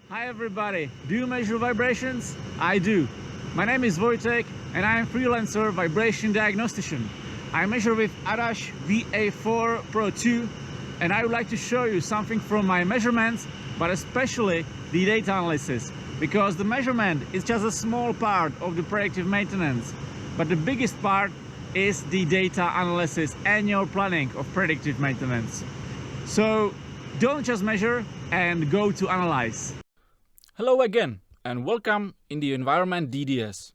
Hi everybody, do you measure vibrations? I do. My name is Vojtech and I am freelancer vibration diagnostician. I measure with Adash VA4 Pro 2 and I would like to show you something from my measurements, but especially the data analysis, because the measurement is just a small part of the predictive maintenance, but the biggest part is the data analysis and your planning of predictive maintenance. So don't just measure and go to analyze. Hello again and welcome in the environment DDS.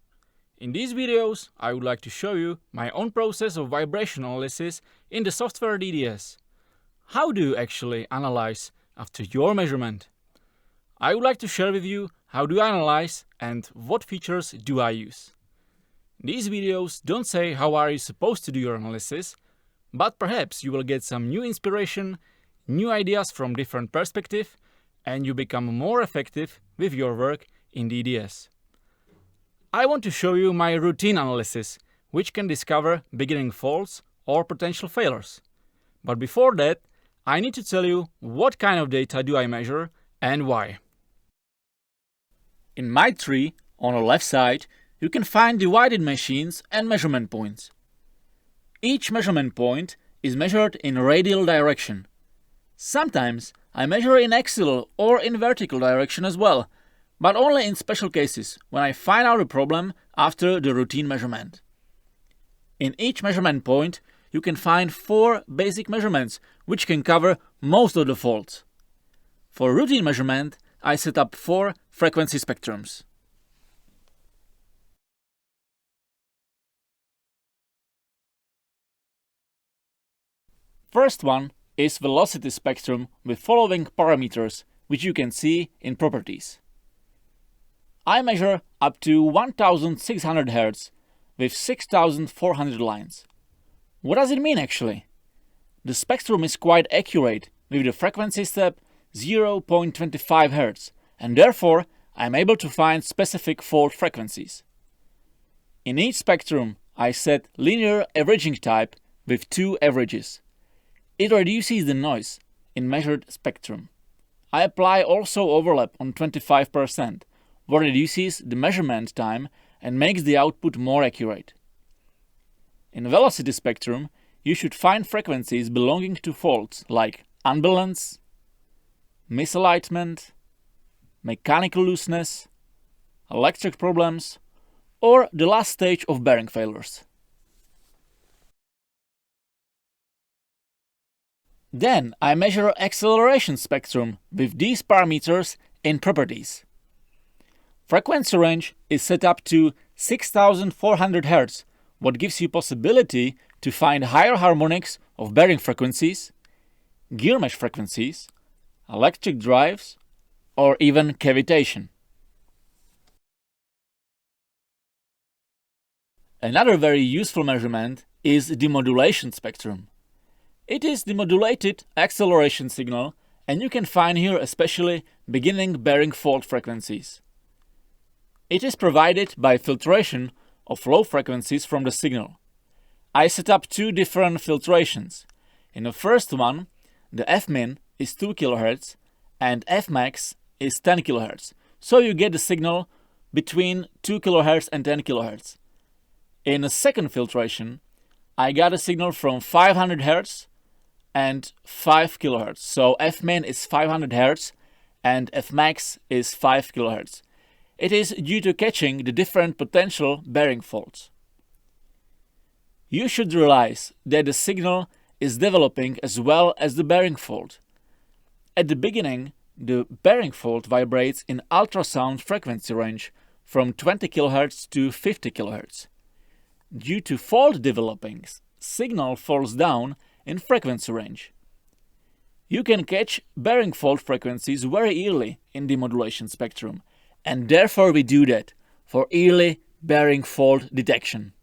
In these videos I would like to show you my own process of vibration analysis in the software DDS. How do you actually analyze after your measurement? I would like to share with you how do I analyze and what features do I use. These videos don't say how are you supposed to do your analysis, but perhaps you will get some new inspiration, new ideas from different perspectives, and you become more effective with your work in DDS. I want to show you my routine analysis, which can discover beginning faults or potential failures. But before that, I need to tell you what kind of data do I measure and why. In my tree, on the left side, you can find divided machines and measurement points. Each measurement point is measured in radial direction. Sometimes I measure in axial or in vertical direction as well, but only in special cases when I find out a problem after the routine measurement. In each measurement point, you can find 4 basic measurements which can cover most of the faults. For routine measurement, I set up 4 frequency spectrums. First one is velocity spectrum with following parameters, which you can see in properties. I measure up to 1600 Hz with 6400 lines. What does it mean actually? The spectrum is quite accurate with the frequency step 0.25 Hz, and therefore I am able to find specific fault frequencies. In each spectrum I set linear averaging type with 2 averages. It reduces the noise in measured spectrum. I apply also overlap on 25%, what reduces the measurement time and makes the output more accurate. In velocity spectrum, you should find frequencies belonging to faults like unbalance, misalignment, mechanical looseness, electric problems, or the last stage of bearing failures. Then I measure acceleration spectrum with these parameters in properties. Frequency range is set up to 6400 Hz, what gives you possibility to find higher harmonics of bearing frequencies, gear mesh frequencies, electric drives, or even cavitation. Another very useful measurement is the modulation spectrum. It is the modulated acceleration signal, and you can find here especially beginning bearing fault frequencies. It is provided by filtration of low frequencies from the signal. I set up 2 different filtrations. In the first one, the Fmin is 2 kHz and Fmax is 10 kHz, so you get the signal between 2 kHz and 10 kHz. In the second filtration, I got a signal from 500 Hz and 5 kHz. So Fmin is 500 Hz and Fmax is 5 kHz. It is due to catching the different potential bearing faults. You should realize that the signal is developing as well as the bearing fault. At the beginning, the bearing fault vibrates in ultrasound frequency range from 20 kHz to 50 kHz. Due to fault developing, signal falls down in frequency range. You can catch bearing fault frequencies very early in the modulation spectrum, and therefore we do that for early bearing fault detection.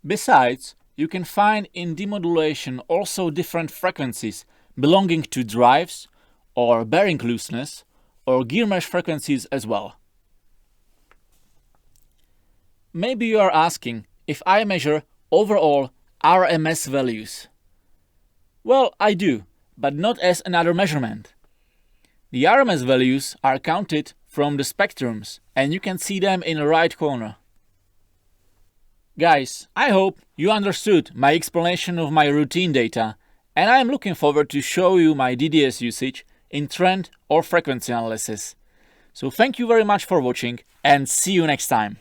Besides, you can find in demodulation also different frequencies belonging to drives or bearing looseness or gear mesh frequencies as well. Maybe you are asking if I measure overall RMS values. Well, I do, but not as another measurement. The RMS values are counted from the spectrums, and you can see them in the right corner. Guys, I hope you understood my explanation of my routine data, and I am looking forward to show you my DDS usage in trend or frequency analysis. So thank you very much for watching, and see you next time.